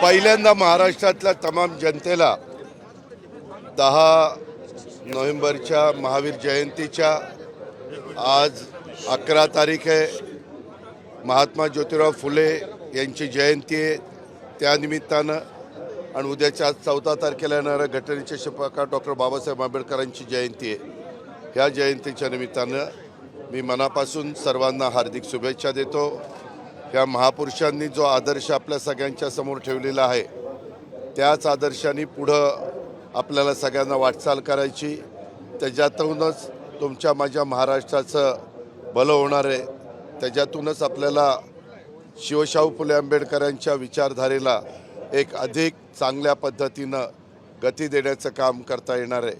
पहिल्यांदा महाराष्ट्रातल्या तमाम जनतेला 10 नोव्हेंबरच्या महावीर जयंतीच्या आज 11 तारीख आहे. महात्मा ज्योतिराव फुले यांची जयंती आहे. त्यानिमित्तानं आणि उद्याच्या 14 तारखेला येणाऱ्या घटनेचे शिल्पकार डॉक्टर बाबासाहेब आंबेडकरांची जयंती आहे. ह्या जयंतीच्या निमित्तानं मी मनापासून सर्वांना हार्दिक शुभेच्छा देतो. ह्या महापुरुषांनी जो आदर्श आपल्या सगळ्यांच्या समोर ठेवलेला आहे त्याच आदर्शाने पुढं आपल्याला सगळ्यांना वाटचाल करायची. त्याच्यातूनच तुमच्या माझ्या महाराष्ट्राचं भलं होणार आहे. त्याच्यातूनच आपल्याला शिवशाहू फुले आंबेडकरांच्या विचारधारेला एक अधिक चांगल्या पद्धतीनं गती देण्याचं काम करता येणार आहे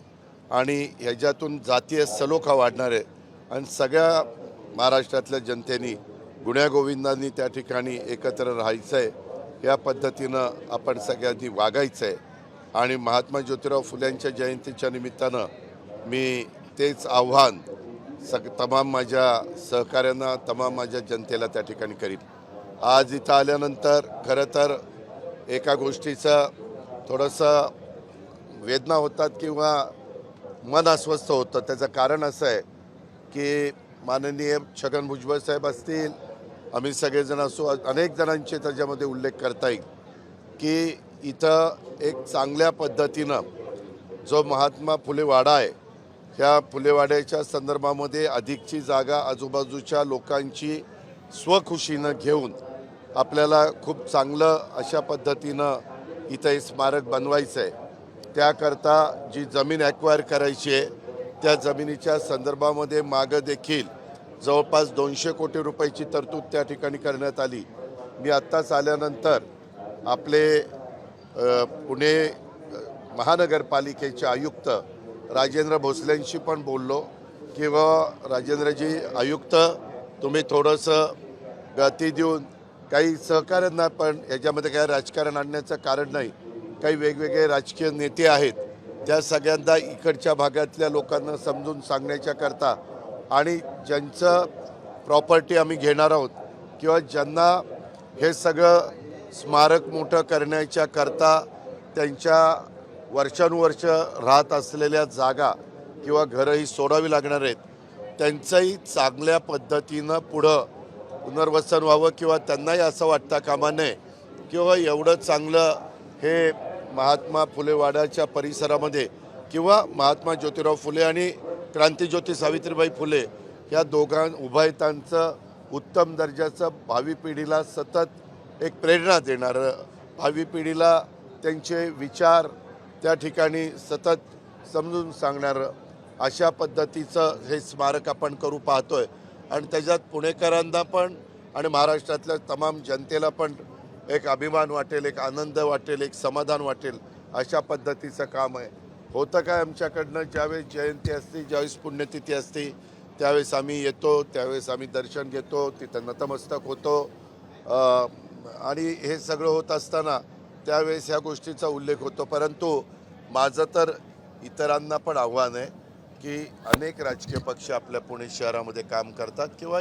आणि ह्याच्यातून जातीय सलोखा वाढणार आहे आणि सगळ्या महाराष्ट्रातल्या जनतेने गुण्यागोविंदांनी त्या ठिकाणी एकत्र राहायचं आहे. या पद्धतीनं आपण सगळ्यांनी वागायचं आहे आणि महात्मा ज्योतिराव फुल्यांच्या जयंतीच्या निमित्तानं मी तेच आव्हान तमाम माझ्या सहकाऱ्यांना तमाम माझ्या जनतेला त्या ठिकाणी करीन. आज इथं आल्यानंतर खरं तर एका गोष्टीचं थोडंसं वेदना होतात किंवा मन अस्वस्थ होतं. त्याचं कारण असं आहे की माननीय छगन भुजबळ साहेब असतील, आम्ही सगळेजण असो, अनेक जणांचे त्याच्यामध्ये उल्लेख करता येईल की इथं एक चांगल्या पद्धतीनं जो महात्मा फुले वाडा आहे ह्या फुलेवाड्याच्या संदर्भामध्ये अधिकची जागा आजूबाजूच्या लोकांची स्वखुशीनं घेऊन आपल्याला खूप चांगलं अशा पद्धतीनं इथं हे स्मारक बनवायचं आहे. त्याकरता जी जमीन ॲक्वायर करायची आहे त्या जमिनीच्या संदर्भामध्ये मागं देखील जवळपास 200 कोटी रुपयाची तरतूद त्या ठिकाणी करण्यात आली. मी आत्ताच आल्यानंतर आपले पुणे महानगरपालिकेचे आयुक्त राजेंद्र भोसलेंशी पण बोललो की राजेंद्रजी आयुक्त तुम्ही थोडंसं गती देऊन काही सहकार्यांना पण याच्यामध्ये काही राजकारण आणण्याचं कारण नाही. काही वेगवेगळे राजकीय नेते आहेत त्या सगळ्यांना इकडच्या भागातल्या लोकांना समजून सांगण्याच्या करता आणि ज्यांचं प्रॉपर्टी आम्ही घेणार आहोत किंवा ज्यांना हे सगळं स्मारक मोठं करण्याच्या करता त्यांच्या वर्षानुवर्ष राहत असलेल्या जागा किंवा घरं ही सोडावी लागणार आहेत त्यांचंही चांगल्या पद्धतीनं पुढं पुनर्वसन व्हावं किंवा त्यांनाही असं वाटता कामा नये किंवा एवढं चांगलं हे महात्मा फुले वाड्याच्या परिसरामध्ये किंवा महात्मा ज्योतिराव फुले आणि क्रांतिज्योती सावित्रीबाई फुले या उभयतांचं उत्तम दर्जाचं भावी पिढीला सतत एक प्रेरणा देणारं, भावी पिढीला त्यांचे विचार त्या ठिकाणी सतत समजून सांगणारं अशा पद्धतीचं हे स्मारक आपण करू पाहतोय आणि त्याच्यात पुणेकरांना पण आणि महाराष्ट्रातल्या तमाम जनतेला पण एक अभिमान वाटेल, एक आनंद वाटेल, एक समाधान वाटेल अशा पद्धतीचं काम आहे. होतं काय आमच्याकडनं ज्यावेळेस जयंती असते, ज्यावेळेस पुण्यतिथी असते त्यावेळेस आम्ही येतो, त्यावेळेस आम्ही दर्शन घेतो, तिथं नतमस्तक होतो आणि हे सगळं होत असताना त्यावेळेस ह्या गोष्टीचा उल्लेख होतो. परंतु माझं तर इतरांना पण आव्हान आहे की अनेक राजकीय पक्ष आपल्या पुणे शहरामध्ये काम करतात किंवा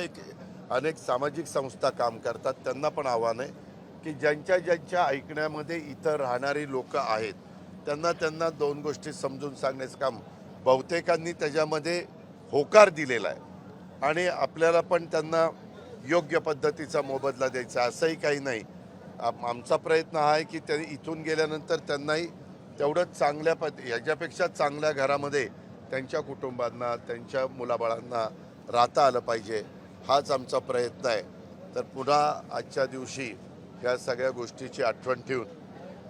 अनेक सामाजिक संस्था काम करतात. त्यांना पण आव्हान आहे की ज्यांच्या ऐकण्यामध्ये इथं राहणारी लोक आहेत त्यांना दोन गोष्टी समजून सांगण्याचं काम बहुतेकांनी त्याच्यामध्ये होकार दिलेला आहे आणि आपल्याला पण त्यांना योग्य पद्धतीचा मोबदला द्यायचा असंही काही नाही. आमचा प्रयत्न हा आहे की ते इथून गेल्यानंतर त्यांनाही तेवढंच चांगल्या ह्याच्यापेक्षा चांगल्या घरामध्ये त्यांच्या कुटुंबांना त्यांच्या मुलाबाळांना राहता आलं पाहिजे, हाच आमचा प्रयत्न आहे. तर पुन्हा आजच्या दिवशी ह्या सगळ्या गोष्टीची आठवण ठेवून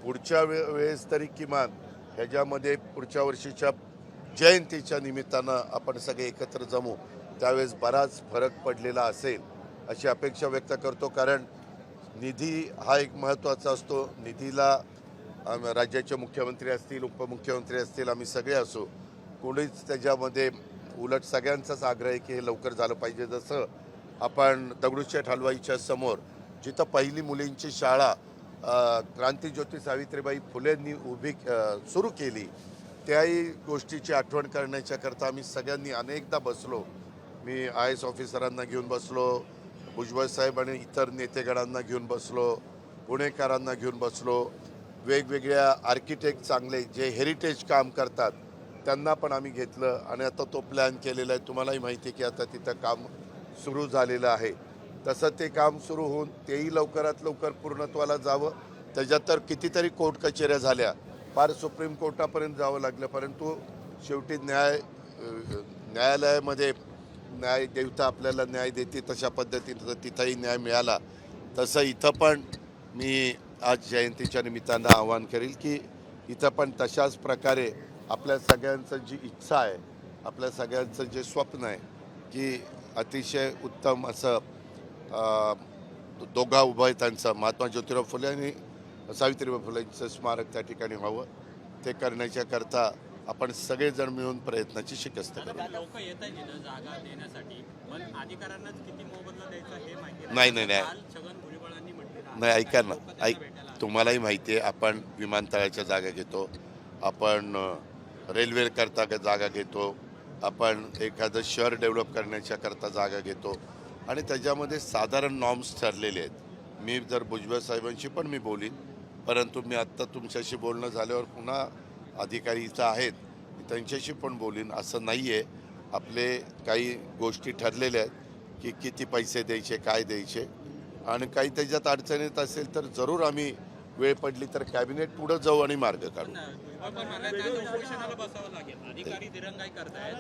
पुढच्या वेळेस तरी किमान ह्याच्यामध्ये पुढच्या वर्षीच्या जयंतीच्या निमित्तानं आपण सगळे एकत्र जमू, त्यावेळेस बराच फरक पडलेला असेल अशी अपेक्षा व्यक्त करतो. कारण निधी हा एक महत्त्वाचा असतो. निधीला राज्याचे मुख्यमंत्री असतील, उपमुख्यमंत्री असतील, आम्ही सगळे असो, कोणीच त्याच्यामध्ये उलट सगळ्यांचाच आग्रह आहे की हे लवकर झालं पाहिजे. जसं आपण दगडूशेठ हलवाईच्या समोर जिथं पहिली मुलींची शाळा क्रांतिज्योती सावित्रीबाई फुलेंनी सुरू केली त्याही गोष्टीची आठवण करण्याच्या करता आम्ही सगळ्यांनी अनेकदा बसलो. मी IAS ऑफिसरांना घेऊन बसलो, भुजबळ साहेब आणि इतर नेतेगणांना घेऊन बसलो, पुणेकरांना घेऊन बसलो, वेगवेगळ्या आर्किटेक्ट चांगले जे हेरिटेज काम करतात त्यांना पण आम्ही घेतलं आणि आता तो प्लॅन केलेला आहे. तुम्हालाही माहिती आहे की आता तिथं काम सुरू झालेलं आहे. तसं ते काम सुरू होऊन तेही लवकरात लवकर पूर्णत्वाला जावं. त्याच्यात तर कितीतरी कोर्ट कचेऱ्या झाल्या, फार सुप्रीम कोर्टापर्यंत जावं लागलं, परंतु शेवटी न्यायालयामध्ये न्यायदेवता आपल्याला न्याय देते तशा पद्धतीनं तिथंही न्याय मिळाला. तसं इथं पण मी आज जयंतीच्या निमित्तानं आवाहन करेल की इथं पण तशाच प्रकारे आपल्या सगळ्यांचं जी इच्छा आहे, आपल्या सगळ्यांचं जे स्वप्न आहे की अतिशय उत्तम असं दोघा उभयतांचं महात्मा ज्योतिराव फुले आणि सावित्रीबाई फुलेंचं स्मारक त्या ठिकाणी व्हावं. ते करण्याच्या करता आपण सगळेजण मिळून प्रयत्नाची शिकस्त करू. लोक येत आहेत इथं जागा देण्यासाठी, पण अधिकाऱ्यांनाच किती मोबदला द्यायचा हे माहिती नाही. काल छगन भुजबळांनी म्हटलं नाही, ऐका ना, तुम्हालाही माहिती आहे आपण विमानतळाच्या जागा घेतो, आपण रेल्वे करता जागा घेतो, आपण एखादं शहर डेव्हलप करण्याच्या करता जागा घेतो आणि त्याच्यामध्ये साधारण नॉर्म्स ठरलेले आहेत. मी जर भुजबळ साहेबांशी पण मी बोलीन, परंतु मी आत्ता तुमच्याशी बोलणं झाल्यावर पुन्हा अधिकारी इथं आहेत, मी त्यांच्याशी पण बोलीन. असं नाही आहे, आपले काही गोष्टी ठरलेल्या आहेत की किती पैसे द्यायचे, काय द्यायचे, आणि काही त्याच्यात अडचणीत असेल तर जरूर आम्ही वेळ पडली तर कॅबिनेट पुढं जाऊ आणि मार्ग काढू. उपोषणाला बसावं लागेल, अधिकारी दिरंगाई करतायत.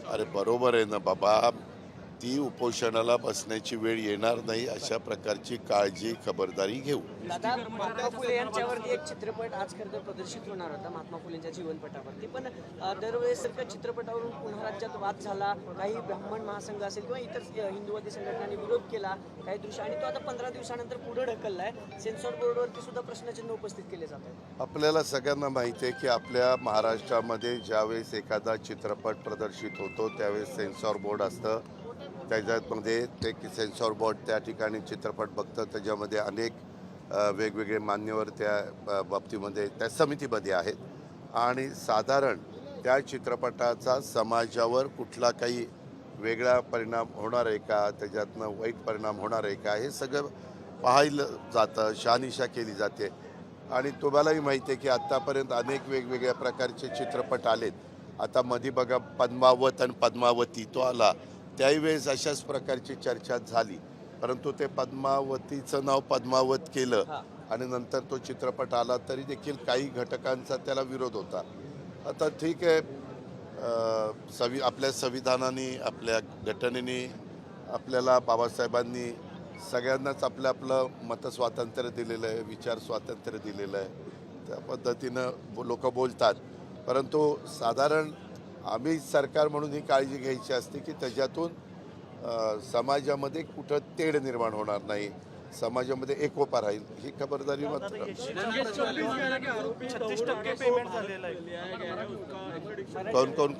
अरे बरोबर आहे ना बाबा, ती उपोषणाला बसण्याची वेळ येणार नाही अशा प्रकारची काळजी खबरदारी घेऊ. दादा, महात्मा फुले यांच्यावरती एक चित्रपट आज खरं तर प्रदर्शित होणार होता महात्मा फुलेंच्या जीवनपटावरती, पण दरवेळेस सारख्या चित्रपटावरून पुन्हा राज्यात वाद झाला. काही ब्राह्मण महासंघ असेल किंवा इतर हिंदुवादी संघटनांनी विरोध केला काही दृश्य, आणि तो आता 15 दिवसानंतर पुढे ढकललाय. सेन्सॉर बोर्डवरती सुद्धा प्रश्नचिन्ह उपस्थित केले जात आहेत. आपल्याला सगळ्यांना माहिती आहे की आपल्या महाराष्ट्रामध्ये ज्यावेळेस एखादा चित्रपट प्रदर्शित होतो त्यावेळेस सेन्सॉर बोर्ड असतं. त्याच्यामध्ये ते सेन्सॉर बोर्ड त्या ठिकाणी चित्रपट बघतं. त्याच्यामध्ये अनेक वेगवेगळे मान्यवर त्या बाबतीमध्ये त्या समितीमध्ये आहेत आणि साधारण त्या चित्रपटाचा समाजावर कुठला काही वेगळा परिणाम होणार आहे का, त्याच्यातनं वाईट परिणाम होणार आहे का, हे सगळं पाहिलं जातं, शहानिशा केली जाते. आणि तुम्हालाही माहिती आहे की आत्तापर्यंत अनेक वेगवेगळ्या प्रकारचे चित्रपट आलेत. आता मध्ये बघा पद्मावत आणि पद्मावती तो आला, त्याही वेळेस अशाच प्रकारची चर्चा झाली, परंतु ते पद्मावतीचं नाव पद्मावत केलं आणि नंतर तो चित्रपट आला तरी देखील काही घटकांचा त्याला विरोध होता. आता ठीक आहे, आपल्या संविधानाने, आपल्या घटनेने आपल्याला बाबासाहेबांनी सगळ्यांनाच आपलं मतस्वातंत्र्य दिलेलं आहे, विचार स्वातंत्र्य दिलेलं आहे, त्या पद्धतीनं लोक बोलतात. परंतु साधारण आम्ही सरकार म्हणून ही काळजी घ्यायची असते की त्याच्यातून समाजामध्ये कुठं तेढ निर्माण होणार नाही, समाजामध्ये एकोपा राहील, ही खबरदारी मात्र. कौन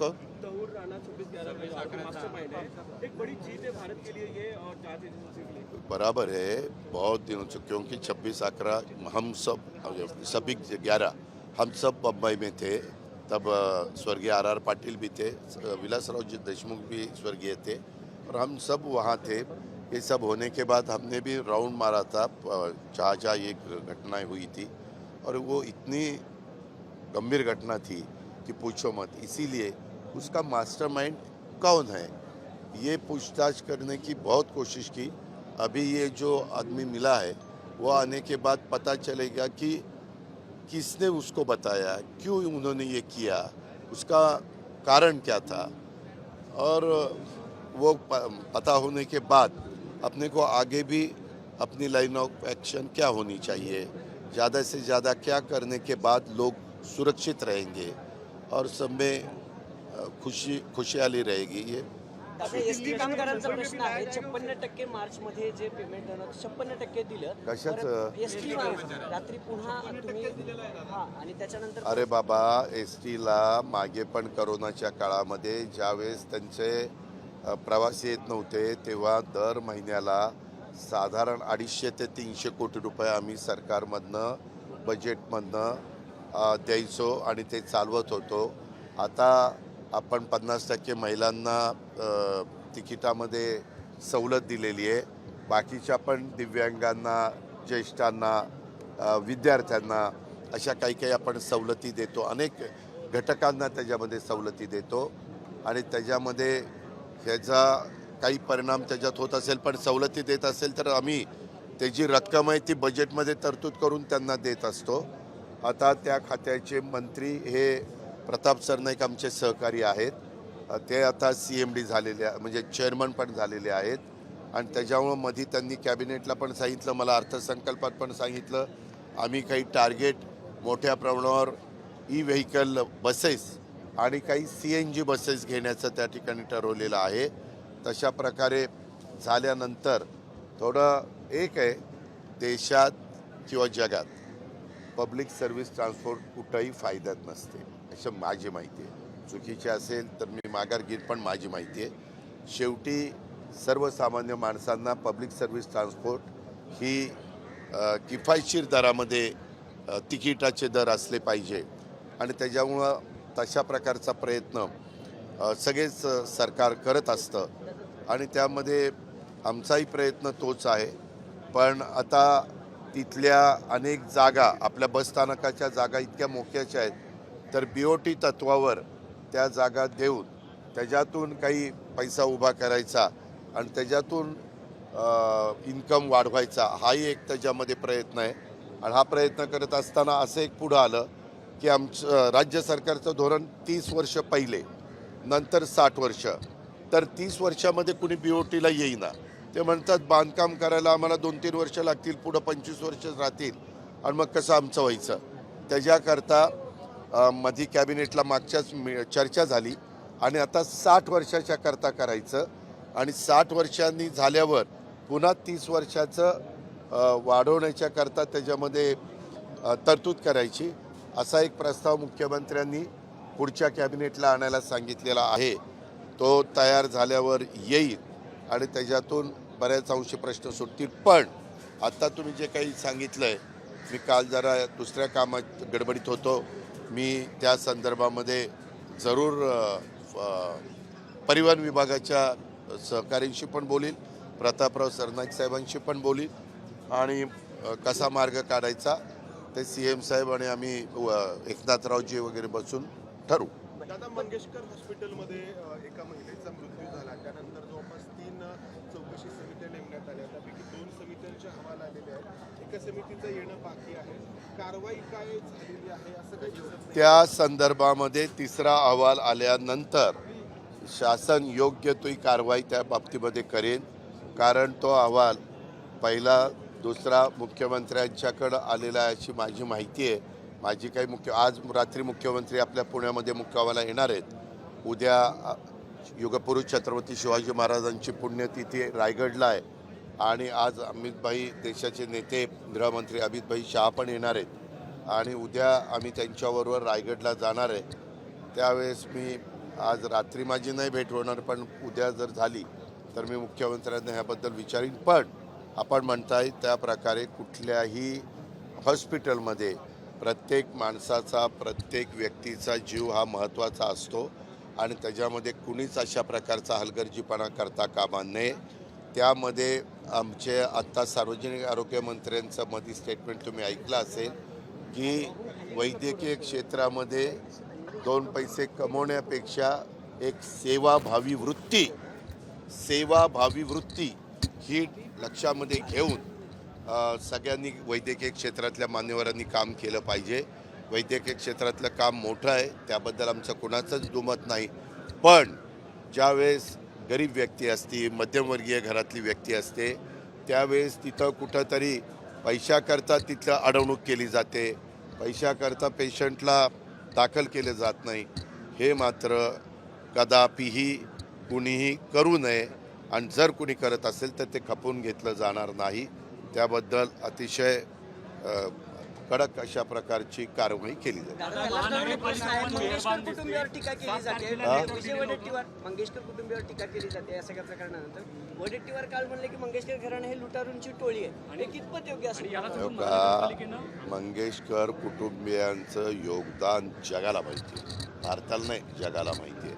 बराबर है, बहुत दिनों से, क्योंकि 26/11 हम सब सभी 11 हम सब बम्बई में थे. तब स्वर्गीय RR पाटिल भी थे, विलासराव जी देशमुख भी स्वर्गीय थे और हम सब वहाँ थे. ये सब होने के बाद हमने भी राउंड मारा था जहाँ ये घटनाएं हुई थी, और वो इतनी गंभीर घटना थी कि पूछो मत. इसीलिए उसका मास्टरमाइंड कौन है ये पूछताछ करने की बहुत कोशिश की. अभी ये जो आदमी मिला है वो आने के बाद पता चलेगा कि किसने उसको बताया, क्यों उन्होंने ये किया, उसका कारण क्या था, और वो पता होने के बाद अपने को आगे भी अपनी लाइन ऑफ एक्शन क्या होनी चाहिए, ज़्यादा से ज़्यादा क्या करने के बाद लोग सुरक्षित रहेंगे और सब में खुशहाली रहेगी. ये एसटी कामगारांचा प्रश्न आहे. 56% मार्चमध्ये जे पेमेंट 56% दिलं, कशाचं? एसटी रात्री पुन्हा तुम्ही आणि त्याच्यानंतर अरे बाबा, एसटीला मागे पण करोनाच्या काळामध्ये ज्यावेळेस त्यांचे प्रवासी येत नव्हते तेव्हा दर महिन्याला साधारण 250 ते 300 कोटी रुपये आम्ही सरकारमधनं बजेटमधनं द्यायचो आणि ते चालवत होतो. आता आपण 50% महिलांना तिकिटामध्ये सवलत दिलेली आहे. बाकीच्या पण दिव्यांगांना, ज्येष्ठांना, विद्यार्थ्यांना अशा काही आपण सवलती देतो. अनेक घटकांना त्याच्यामध्ये सवलती देतो आणि त्याच्यामध्ये ह्याचा काही परिणाम त्याच्यात होत असेल, पण सवलती देत असेल तर आम्ही त्याची रक्कम आहे ती बजेटमध्ये तरतूद करून त्यांना देत असतो. आता त्या खात्याचे मंत्री हे प्रताप सरनाईक आमचे सहकारी आहेत. ते आता CMD झालेले म्हणजे चेअरमन पण झालेले आहेत आणि त्याच्यामुळं मध्ये त्यांनी कॅबिनेटला पण सांगितलं, मला अर्थसंकल्पात पण सांगितलं, आम्ही काही टार्गेट मोठ्या प्रमाणावर व्हेकल बसेस आणि काही CNG बसेस घेण्याचं त्या ठिकाणी ठरवलेलं आहे. तशा प्रकारे झाल्यानंतर थोडं एक आहे, देशात किंवा जगात पब्लिक सर्व्हिस ट्रान्सपोर्ट कुठंही फायद्यात नसते असं माझी माहिती आहे. चुकीचे असेल तर मी माघार घेईन, पण माझी माहिती आहे. शेवटी सर्वसामान्य माणसांना पब्लिक सर्व्हिस ट्रान्सपोर्ट ही किफायतशीर दरामध्ये तिकिटाचे दर असले पाहिजे आणि त्याच्यामुळं तशा प्रकारचा प्रयत्न सगळेच सरकार करत असतं आणि त्यामध्ये आमचाही प्रयत्न तोच आहे. पण आता तिथल्या अनेक जागा, आपल्या बसस्थानकाच्या जागा इतक्या मोक्याच्या आहेत, तर BOT तत्वावर त्या जागा देऊन त्याच्यातून काही पैसा उभा करायचा आणि त्याच्यातून इन्कम वाढवायचा, हाही एक त्याच्यामध्ये प्रयत्न आहे. आणि हा प्रयत्न करत असताना असं एक पुढं आलं की आमचं राज्य सरकारचं धोरण 30 वर्ष पहिले, नंतर 60 वर्ष. तर 30 वर्षामध्ये कुणी BOTला येईना. ते म्हणतात बांधकाम करायला आम्हाला 2-3 वर्ष लागतील, पुढं 25 वर्ष राहतील आणि मग कसं आमचं व्हायचं. त्याच्याकरता मध्ये कॅबिनेटला मागच्याच चर्चा झाली आणि आता 60 वर्षाच्या करता करायचं आणि 60 वर्षांनी झाल्यावर पुन्हा 30 वर्षाचं वाढवण्याच्या करता त्याच्यामध्ये तरतूद करायची, असा एक प्रस्ताव मुख्यमंत्र्यांनी पुढच्या कॅबिनेटला आणायला सांगितलेला आहे. तो तयार झाल्यावर येईल आणि त्याच्यातून बऱ्याच अंशी प्रश्न सुटतील. पण आता तुम्ही जे काही सांगितलं आहे, मी काल जरा दुसऱ्या कामात गडबडीत होतो, मी त्या संदर्भामध्ये जरूर परिवहन विभागाच्या सहकाऱ्यांशी पण बोलील, प्रतापराव सरनाईक साहेबांशी पण बोलील आणि कसा मार्ग काढायचा ते CM साहेब आणि आम्ही एकनाथरावजी वगैरे बसून ठरवू. दादा, मंगेशकर हॉस्पिटलमध्ये एका महिलेचा मृत्यू झाला, त्यानंतर जवळपास 3 चौकशी समित्या नेमण्यात आल्या, त्यापैकी 2 समित्यांचे अहवाल आलेले आहेत, एका समितीचं येणं बाकी आहे. कारवाई काय झालेली आहे असं काही दिसत नाही. त्या संदर्भामध्ये 3रा अहवाल आल्यानंतर शासन योग्य तो कारवाई त्या बाबतीमध्ये करेन. कारण तो अहवाल पहिला 2रा मुख्यमंत्र्यांच्याकडं आलेला आहे अशी माझी माहिती आहे. माझी काही आज रात्री मुख्यमंत्री आपल्या पुण्यामध्ये मुक्कामाला येणार आहेत. उद्या युगपुरुष छत्रपती शिवाजी महाराजांची पुण्यतिथी रायगडला आहे आणि आज अमितभाई, देशाचे नेते गृहमंत्री अमितभाई शहा पण येणार आहेत आणि उद्या आम्ही त्यांच्याबरोबर रायगडला जाणार आहे. त्यावेळेस मी आज रात्री माझी नाही भेट होणार, पण उद्या जर झाली तर मी मुख्यमंत्र्यांना ह्याबद्दल विचारीन. पण आपण म्हणताय त्या प्रकारे कुठल्याही हॉस्पिटलमध्ये प्रत्येक माणसाचा, प्रत्येक व्यक्तीचा जीव हा महत्त्वाचा असतो आणि त्याच्यामध्ये कुणीच अशा प्रकारचा हलगर्जीपणा करता कामा नये. त्यामध्ये आमचे आत्ता सार्वजनिक आरोग्य मंत्र्यांचं मध्ये स्टेटमेंट तुम्ही ऐकलं असेल की वैद्यकीय क्षेत्रामध्ये 2 पैसे कमवण्यापेक्षा एक सेवाभावी वृत्ती ही लक्षामध्ये घेऊन सगळ्यांनी वैद्यकीय क्षेत्रातल्या मान्यवरांनी काम केलं पाहिजे. वैद्यकीय क्षेत्रातलं काम मोठं आहे, त्याबद्दल आमचं कुणाचंच दुमत नाही. पण ज्यावेळेस गरीब व्यक्ती असते, मध्यमवर्गीय घरातली व्यक्ती असते, त्यावेळेस तिथं कुठंतरी पैशाकरता तिथलं अडवणूक केली जाते, पैशाकरता पेशंटला दाखल केलं जात नाही. हे मात्र कदापिही कुणीही करू नये आणि जर कुणी करत असेल तर ते खपवून घेतलं जाणार नाही. त्याबद्दल अतिशय कडक अशा प्रकारची कारवाई केली जाईल. मंगेशकर कुटुंबियावर टीका केली जाते, मंगेशकर कुटुंबियावर टीका केली जाते या सगळ्या प्रकरणानंतर. वडेट्टीवार काल म्हणले की मंगेशकर घराणं हे लुटारूंची टोळी आहे, हे कितपत योग्य असेल? मंगेशकर कुटुंबियांचं योगदान जगाला माहिती आहे, भारताला नाही जगाला माहिती आहे.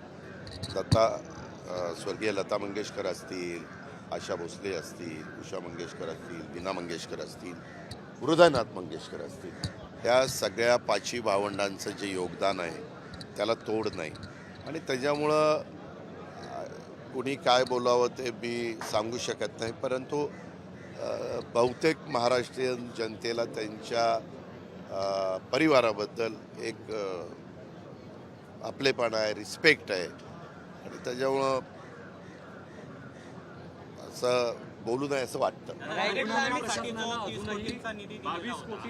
स्वर्गीय लता मंगेशकर असतील, आशा भोसले असतील, उषा मंगेशकर असतील, वीणा मंगेशकर असतील, हृदयनाथ मंगेशकर असतील, या सगळ्या पाची भावंडांचं जे योगदान आहे त्याला तोड नाही. आणि त्याच्यामुळं कुणी काय बोलावं ते मी सांगू शकत नाही, परंतु बहुतेक महाराष्ट्रीयन जनतेला त्यांच्या परिवाराबद्दल एक आपलेपणा आहे, रिस्पेक्ट आहे. आणि त्याच्यामुळं असं बोलू नये असं वाटतं. पुनर्वसनासाठी जो 30 कोटींचा निधी दिलेला होता,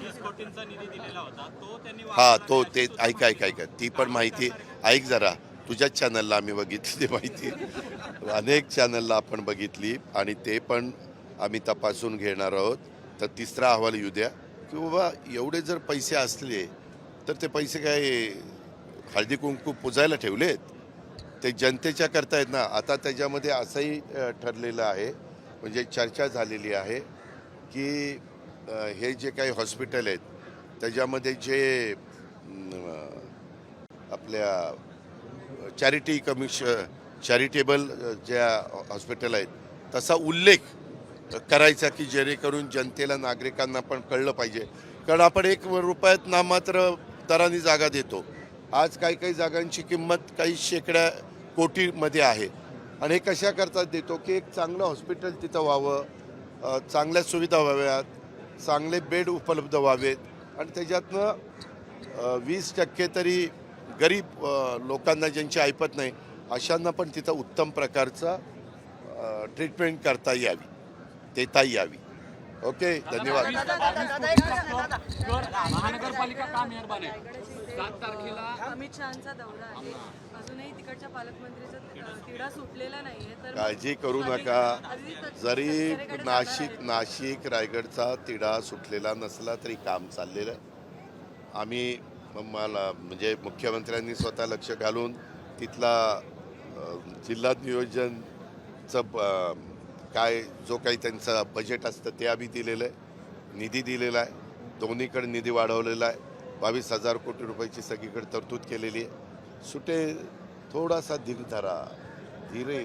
30 कोटींचा निधी दिलेला होता तो त्यांनी हा तो ते ऐका ती पण माहिती ऐक जरा. तुझ्याच चॅनलला आम्ही बघितली ती माहिती, अनेक चॅनलला आपण बघितली आणि ते पण आम्ही तपासून घेणार आहोत. तर तिसरा अहवाल येऊ द्या की बाबा एवढे जर पैसे असले तर ते पैसे काय हळदी कुंकू पुजायला ठेवलेत, ते जनतेच्या करता आहेत ना. आता त्याच्यामध्ये असंही ठरलेलं आहे, म्हणजे चर्चा झालेली आहे की हे जे काही हॉस्पिटल आहेत त्याच्यामध्ये जे आपल्या चॅरिटेबल ज्या हॉस्पिटल आहेत तसा उल्लेख करायचा की जेणेकरून जनतेला, नागरिकांना पण कळलं पाहिजे. कारण आपण 1 रुपयात नामात्र दराने जागा देतो. आज काही जागांची किंमत काही शेकड्या कोटीमध्ये आहे. आणि हे कशा करता देतो की एक चांगलं हॉस्पिटल तिथं व्हावं, चांगल्या सुविधा व्हाव्यात, चांगले बेड उपलब्ध व्हावेत आणि त्याच्यातनं 20% तरी गरीब लोकांना ज्यांची ऐपत नाही अशांना पण तिथं उत्तम प्रकारचा ट्रीटमेंट करता यावी, देता यावी. ओके, धन्यवाद. महानगरपालिका का मेहरबान आहे? 7 तारखेला अमित शहांचा दौरा आहे, अजूनही तिकडच्या पालकमंत्रीचा तिढा सुटलेला नाहीये. तर काळजी करू नका. जरी नाशिक रायगडचा तिढा सुटलेला नसला तरी काम चाललेलं आहे. आम्ही मला म्हणजे मुख्यमंत्र्यांनी स्वतः लक्ष घालून तिथला जिल्हा नियोजनचं काय जो काही त्यांचं बजेट असतं ते आम्ही दिलेलं आहे, निधी दिलेला आहे. दोन्हीकडे निधी वाढवलेला आहे. 22,000 कोटी रुपयाची सगळीकडे तरतूद केलेली आहे. सुटे थोडासा धीर धरा, धीरे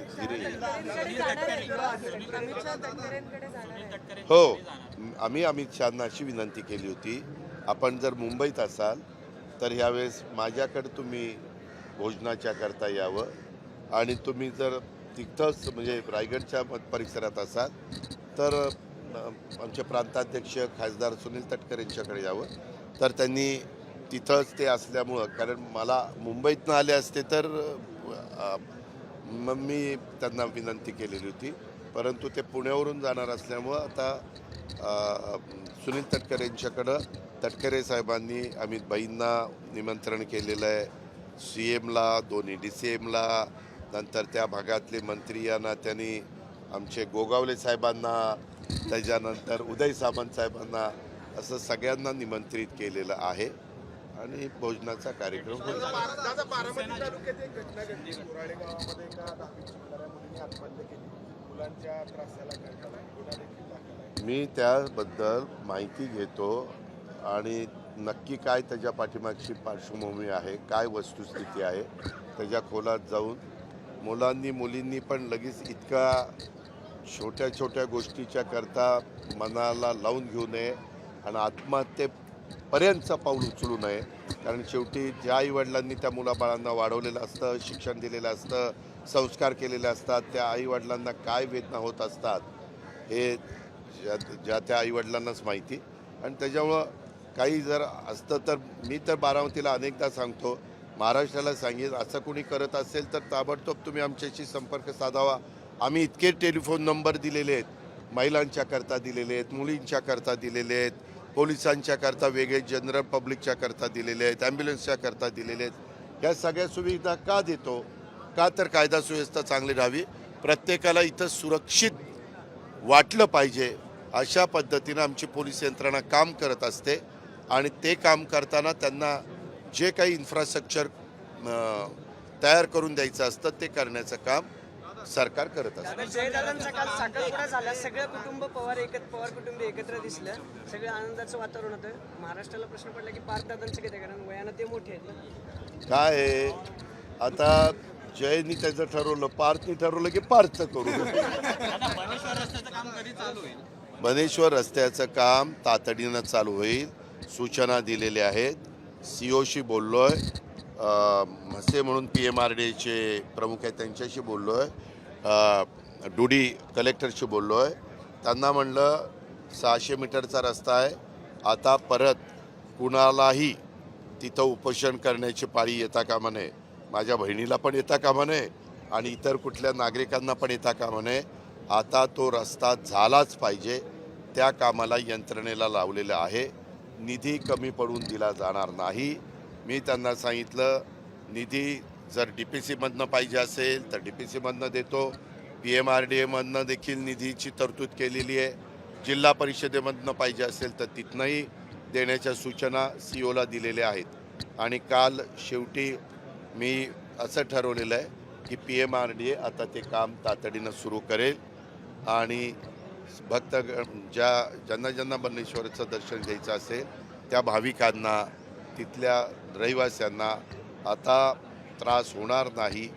हो. आम्ही अमित शहांना अशी विनंती केली होती, आपण जर मुंबईत असाल तर ह्यावेळेस माझ्याकडे तुम्ही भोजनाच्या करता यावं आणि तुम्ही जर तिथंच म्हणजे रायगडच्या परिसरात असाल तर आमचे प्रांताध्यक्ष खासदार सुनील तटकरे यांच्याकडे यावं. तर त्यांनी तिथंच ते असल्यामुळं, कारण मला मुंबईतनं आले असते तर मग मी त्यांना विनंती केलेली होती, परंतु ते पुण्यावरून जाणार असल्यामुळं आता सुनील तटकरे यांच्याकडं तटकरे साहेबांनी अमित भाईंना निमंत्रण केलेलं आहे, CMला, दोन्ही DCMला, नंतर त्या भागातले मंत्री या नात्याने आमचे गोगावले साहेबांना, त्याच्यानंतर उदय सामंत साहेबांना, असं सगळ्यांना निमंत्रित केलेलं आहे आणि भोजनाचा कार्यक्रम होईल. दादा, बारामती तालुक्यात एक घटना घडली. कोराळे गावामध्ये एका 10वी शिकणाऱ्या मुलीने आत्महत्या केली. मुलांच्या त्रासाला गुन्हा देखील दाखल आहे. मी त्याबद्दल माहिती घेतो आणि नक्की काय त्याच्या पाठीमागची पार्श्वभूमी आहे, काय वस्तुस्थिती आहे, त्याच्या खोलात जाऊन मुलांनी मुलींनी पण लगेच इतका छोट्या गोष्टीच्या करता मनाला लावून घेऊ नये आणि आत्महत्येपर्यंतचं पाऊल उचलू नये. कारण शेवटी ज्या आईवडिलांनी त्या मुलाबाळांना वाढवलेलं असतं, शिक्षण दिलेलं असतं, संस्कार केलेले असतात, त्या आईवडिलांना काय वेदना होत असतात हे ज्या त्या आईवडिलांनाच माहिती. आणि त्याच्यामुळं काही जर असतं तर मी तर बारामतीला अनेकदा सांगतो, महाराष्ट्राला सांगेन, असं कोणी करत असेल तर ताबडतोब तुम्ही आमच्याशी संपर्क साधावा. आम्ही इतके टेलिफोन नंबर दिलेले आहेत, महिलांच्या करता दिलेले आहेत, मुलींच्या करता दिलेले आहेत, पोलिसांच्या करता वेगळे, जनरल पब्लिकच्या करता दिलेले आहेत, ॲम्ब्युलन्सच्या करता दिलेले आहेत. या सगळ्या सुविधा का देतो? का तर कायदा सुव्यवस्था चांगली राहावी, प्रत्येकाला इथं सुरक्षित वाटलं पाहिजे, अशा पद्धतीनं आमची पोलीस यंत्रणा काम करत असते. आणि ते काम करताना त्यांना जे काही इन्फ्रास्ट्रक्चर तयार करून द्यायचं असतं ते करण्याचं काम सरकार करत असतं. जयदादांचा काल साखरपुडा झाला, सगळं कुटुंब पवार कुटुंब एकत्र दिसलं, सगळं आनंदाचं वातावरण होतं. महाराष्ट्राला प्रश्न पडला की पार्थदादांचं किती, कारण वयानं ते मोठे आहेत ना. काय आहे आता जयनी त्याचं ठरवलं, पार्थनी ठरवलं की पार्थचं करू. दादा बनेश्वर रस्त्याचं काम कधी चालू होईल? मनेश्वर रस्त्याचं काम तातडीनं चालू होईल. सूचना दिलेल्या आहेत. COशी बोललोय, म्हसे म्हणून PMRDAचे प्रमुख आहेत त्यांच्याशी बोललोय, डुडी कलेक्टरशी बोललोय. त्यांना म्हणलं 600 मीटरचा रस्ता आहे, आता परत कुणालाही तिथं उपोषण करण्याची पाळी येता कामा नये. माझ्या बहिणीला पण येता कामा नये आणि इतर कुठल्या नागरिकांना पण येता कामा नये. आता तो रस्ता झालाच पाहिजे. त्या कामाला यंत्रणेला लावलेलं आहे. निधी कमी पडून दिला जाणार नाही. मी त्यांना सांगितलं, निधी जर DPCमधनं पाहिजे असेल तर DPCमधनं देतो. PMRDAमधनं देखील निधीची तरतूद केलेली आहे. जिल्हा परिषदेमधनं पाहिजे असेल तर तिथनंही देण्याच्या सूचना COला दिलेल्या आहेत. आणि काल शेवटी मी असं ठरवलेलं आहे की PMRDA आता ते काम तातडीनं सुरू करेल आणि भक्त ज्यांना बन्नेश्वरचं दर्शन घ्यायचं असेल त्या भाविकांना, तिथल्या रहिवाशांना आता त्रास होणार नाही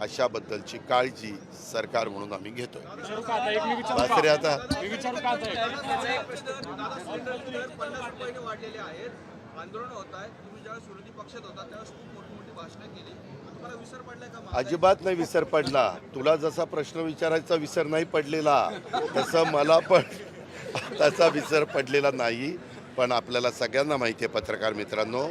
अशाबद्दलची काळजी सरकार म्हणून आम्ही घेतोय. बस रे आता. आंदोलन होत आहे. तुम्ही ज्यावेळेस विरोधी पक्षात होता त्यावेळेस खूप मोठी भाषणं केली. तुम्हाला विसर पडलाय का? अजिबात नाही विसर पडला. तुला जसा प्रश्न विचारायचा विसर नाही पडलेला तसं मला पण त्याचा विसर पडलेला नाही. पण आपल्याला सगळ्यांना माहिती आहे पत्रकार मित्रांनो,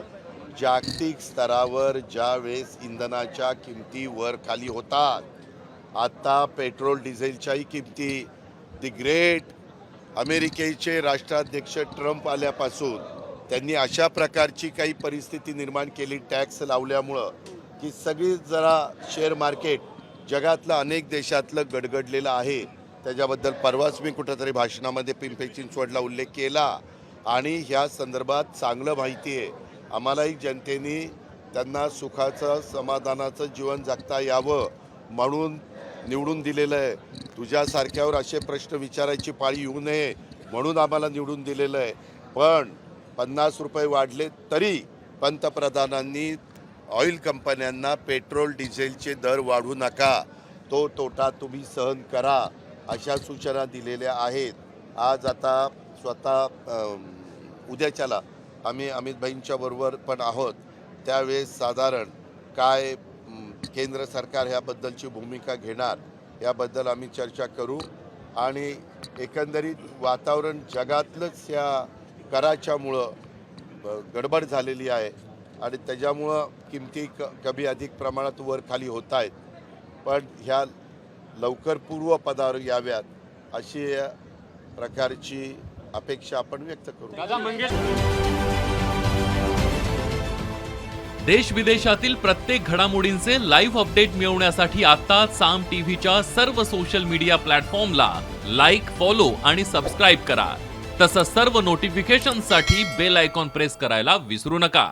जागतिक स्तरावर ज्या वेळेस इंधनाच्या किमती वर खाली होतात, आता पेट्रोल डिझेलच्याही किमती, दी ग्रेट अमेरिकेचे राष्ट्राध्यक्ष ट्रम्प आल्यापासून त्यांनी अशा प्रकारची काही परिस्थिती निर्माण केली टॅक्स लावल्यामुळं की सगळी जरा शेअर मार्केट जगातलं अनेक देशातलं गडगडलेलं आहे. त्याच्याबद्दल परवाच मी कुठंतरी भाषणामध्ये पिंपरी चिंचवडला उल्लेख केला आणि ह्या संदर्भात चांगलं माहिती आहे. आम्हालाही जनतेने त्यांना सुखाचं समाधानाचं जीवन जगता यावं म्हणून निवडून दिलेलं आहे. तुझ्यासारख्यावर असे प्रश्न विचारायची पाळी येऊ नये म्हणून आम्हाला निवडून दिलेलं आहे. पण 50 रुपये वाढले तरी पंतप्रधानांनी ऑइल कंपन्यांना पेट्रोल डिझेलचे दर वाढवू नका, तो तोटा तुम्ही सहन करा अशा सूचना दिलेल्या आहेत. आज आता स्वतः उद्याच्याला आम्ही अमित भाईंच्या बरोबर पण आहोत. त्यावेळेस साधारण काय केंद्र सरकार ह्याबद्दलची भूमिका घेणार याबद्दल आम्ही चर्चा करू. आणि एकंदरीत वातावरण जगातलंच या कराच्यामुळं गडबड झालेली आहे आणि त्याच्यामुळं किमती कमी अधिक प्रमाणात वर खाली होत आहेत. पण ह्या लवकर पूर्वपदावर याव्यात अशी प्रकारची अपेक्षा आपण व्यक्त करू. देश विदेशातील प्रत्येक घडामोडींचे लाईव्ह अपडेट मिळवण्यासाठी आता साम टीव्हीच्या सर्व सोशल मीडिया प्लॅटफॉर्मला लाईक, फॉलो आणि सबस्क्राईब करा. तसंच सर्व नोटिफिकेशनसाठी बेल आयकॉन प्रेस करायला विसरू नका.